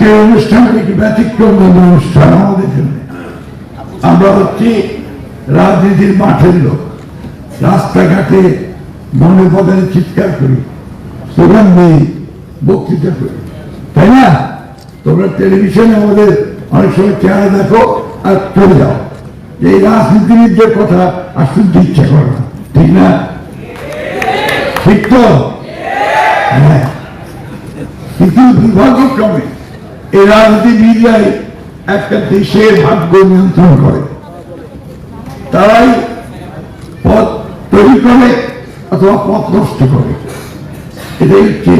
আজকের অনুষ্ঠান একটি ব্যতিক্রম অনুষ্ঠান আমাদের জন্য। আমরা হচ্ছি রাজনীতির মাঠের লোক, রাস্তাঘাটে মনে বদলে চিৎকার করি, স্লোগান দিই, বক্তৃতা করি, তাই না? তোমরা টেলিভিশনে আমাদের অনেক সময় চেহারা দেখো আর চলে যাও। এই রাজনীতিবিদদের কথা আর শুনতে ইচ্ছা করে না, ঠিক না? ঠিক তো? হ্যাঁ, কিন্তু দুর্ভাগ্যক্রমে এই রাজনীতিবিদরাই একটা দেশের ভাগ্য নিয়ন্ত্রণ করে। তারাই পথ তৈরি করে অথবা পথ নষ্ট করে। এটাই হচ্ছে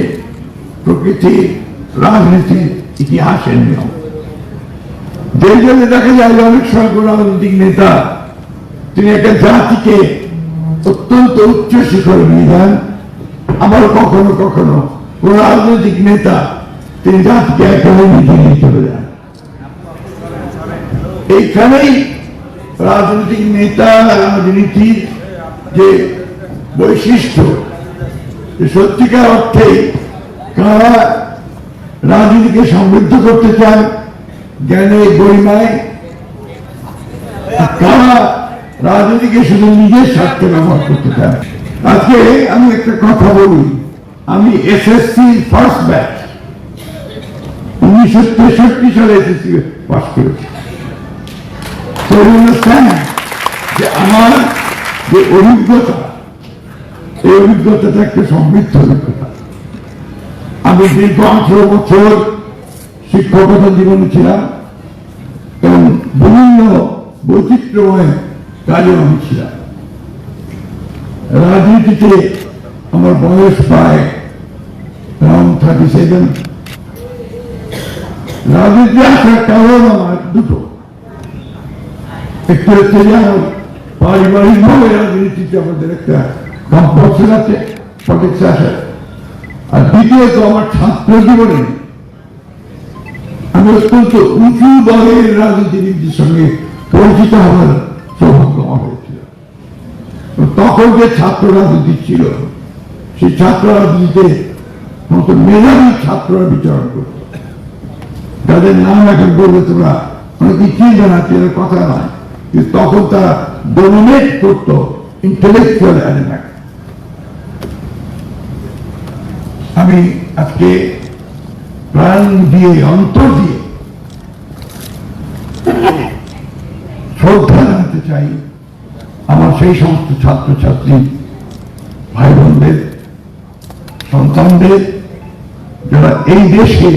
প্রকৃতি রাজনীতির ইতিহাসের নিয়ম। যে জন্য দেখা যায় অনেক সময় কোন রাজনৈতিক নেতা তিনি একটা জাতিকে অত্যন্ত উচ্চ শিখরে নিয়ে যান, আবার কখনো কখনো কোন রাজনৈতিক নেতা তিনি জাতিকে একেবারে নিচে নিয়ে চলে যান। এইখানেই রাজনৈতিক নেতা রাজনীতির যে বৈশিষ্ট্য, সত্যিকার অর্থে কারা রাজনীতিকে সমৃদ্ধ করতে চান জ্ঞানে গরিমায়, কারা রাজনীতিকে শুধু নিজের স্বার্থে ব্যবহার করতে চান। আজকে আমি একটা কথা বলি, আমি এসএসসি ফার্স্ট ব্যাচ 1963 সালে এসএসসি পাস করেছি। যে আমার যে অভিজ্ঞতা, এই অভিজ্ঞতাটা একটা সমৃদ্ধ অভিজ্ঞতা। আমি দীর্ঘ 18 বছর শিক্ষকতা জীবনে ছিলাম এবং বিভিন্ন বৈচিত্র্যময় কাজে আমি ছিলাম। রাজনীতিতে আমার বয়স প্রায় 37। রাজনীতি আসার কারণ আমার দুটো। একটু হচ্ছে যে পারিবারিক ভাবে রাজনীতিতে আমাদের একটা কম্পালশন আছে পলিটিক্স আসার, আর দ্বিতীয়ত আমার ছাত্র জীবনে আমি অত্যন্ত উঁচু দলের রাজনীতিবিদদের সঙ্গে পরিচিত হওয়ার সৌভাগ্য আমার হয়েছিল। তখন যে ছাত্র রাজনীতি ছিল, সেই ছাত্র রাজনীতিতে মতো মেধাবী ছাত্ররা বিচরণ করত, যাদের নাম এখন বললে তোমরা অনেকে চিনবে না, তাদের কথা নয়, কিন্তু তখন তারা ডোমিনেট করতো ইন্টেলেকচুয়াল অ্যারেনা। আমি আজকে প্রাণ দিয়ে অন্তর দিয়ে শ্রদ্ধা জানাতে চাই আমার সেই সমস্ত ছাত্রছাত্রী ভাই বোনদের, সন্তানদের, যারা এই দেশে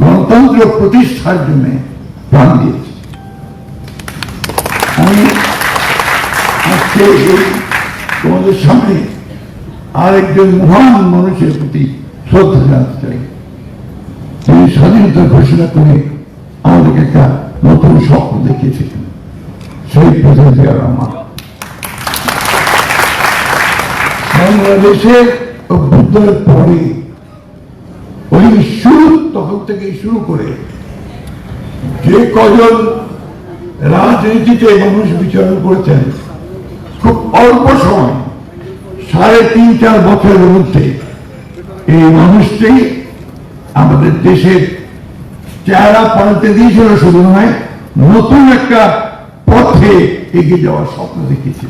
গণতন্ত্র প্রতিষ্ঠার জন্য প্রাণ দিয়েছে। আমি আজকে তোমাদের সামনে আরেকজন মহান মানুষের প্রতি শ্রদ্ধা জানাতে চাই। তিনি স্বাধীনতা ঘোষণা করে আমাদেরকে একটা নতুন স্বপ্ন দেখিয়েছিলেন, শহীদ প্রেসিডেন্ট জিয়া রহমান। বাংলাদেশের অভ্যুদয়ের পরে ওই তখন থেকে শুরু করে যে কজন রাজনীতিতে মানুষ বিচরণ করেছেন, খুব অল্প সময় 3.5-4 বছরের মধ্যে এই মানুষটি আমাদের দেশের চেহারা পাল্টে দিয়েছিল। শুধু নয়, নতুন একটা পথে এগিয়ে যাওয়ার স্বপ্ন দেখেছে।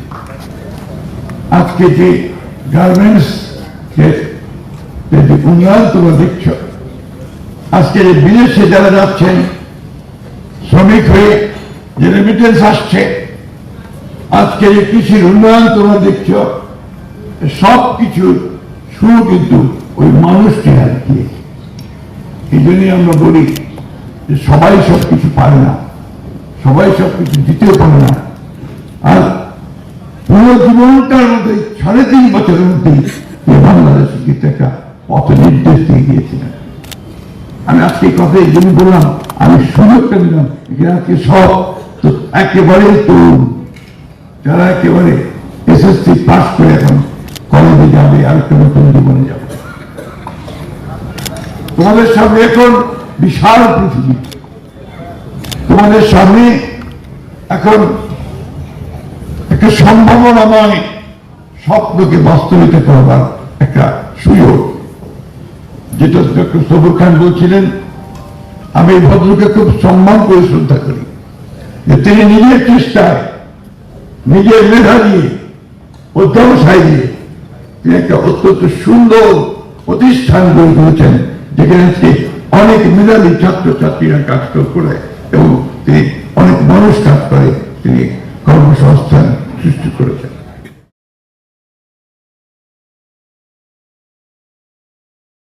আজকে যে গার্মেন্টস উন্নয়ন তোমরা দেখছ, আজকে যে বিদেশে যারা যাচ্ছেন শ্রমিক হয়ে, যে রেমিটেন্স আসছে, আজকে যে কৃষির উন্নয়ন তোমরা দেখছ, সবকিছু শুরু কিন্তু ওই মানুষকে আর কি। এই জন্যই আমরা বলি যে সবাই সবকিছু পারে না, সবাই সবকিছু দিতেও পারে না। আর পুরো জীবনটার মধ্যে 3.5 বছরের মধ্যেই বাংলাদেশে কিন্তু একটা পথ নির্দেশ দিয়ে গিয়েছিলেন। আমি আজকে কথা এই জন্য বললাম, আমি সুযোগটা দিলাম আজকে সব তো একেবারে তরুণ, যারা একেবারে এসএসসি পাস করে এখন কলেজে যাবে, আর একটা নতুন জীবনে যাবে। তোমাদের সামনে এখন বিশাল পৃথিবী, তোমাদের সামনে এখন একটা সম্ভাবনাময় স্বপ্নকে বাস্তবিত করবার একটা সুযোগ। যেটা ডক্টর সবুর খান বলছিলেন, আমি এই ভদ্রকে খুব সম্মান করে শ্রদ্ধা করি যে তিনি নিজের চেষ্টায় নিজের মেধা দিয়ে অধ্যবসায় দিয়ে তিনি একটা অত্যন্ত সুন্দর প্রতিষ্ঠান গড়ে তুলেছেন, যেখানে অনেক মেধাবী ছাত্রছাত্রীরা কাজ করে এবং তিনি অনেক মানুষ কাজ করে, তিনি কর্মসংস্থান সৃষ্টি করেছেন।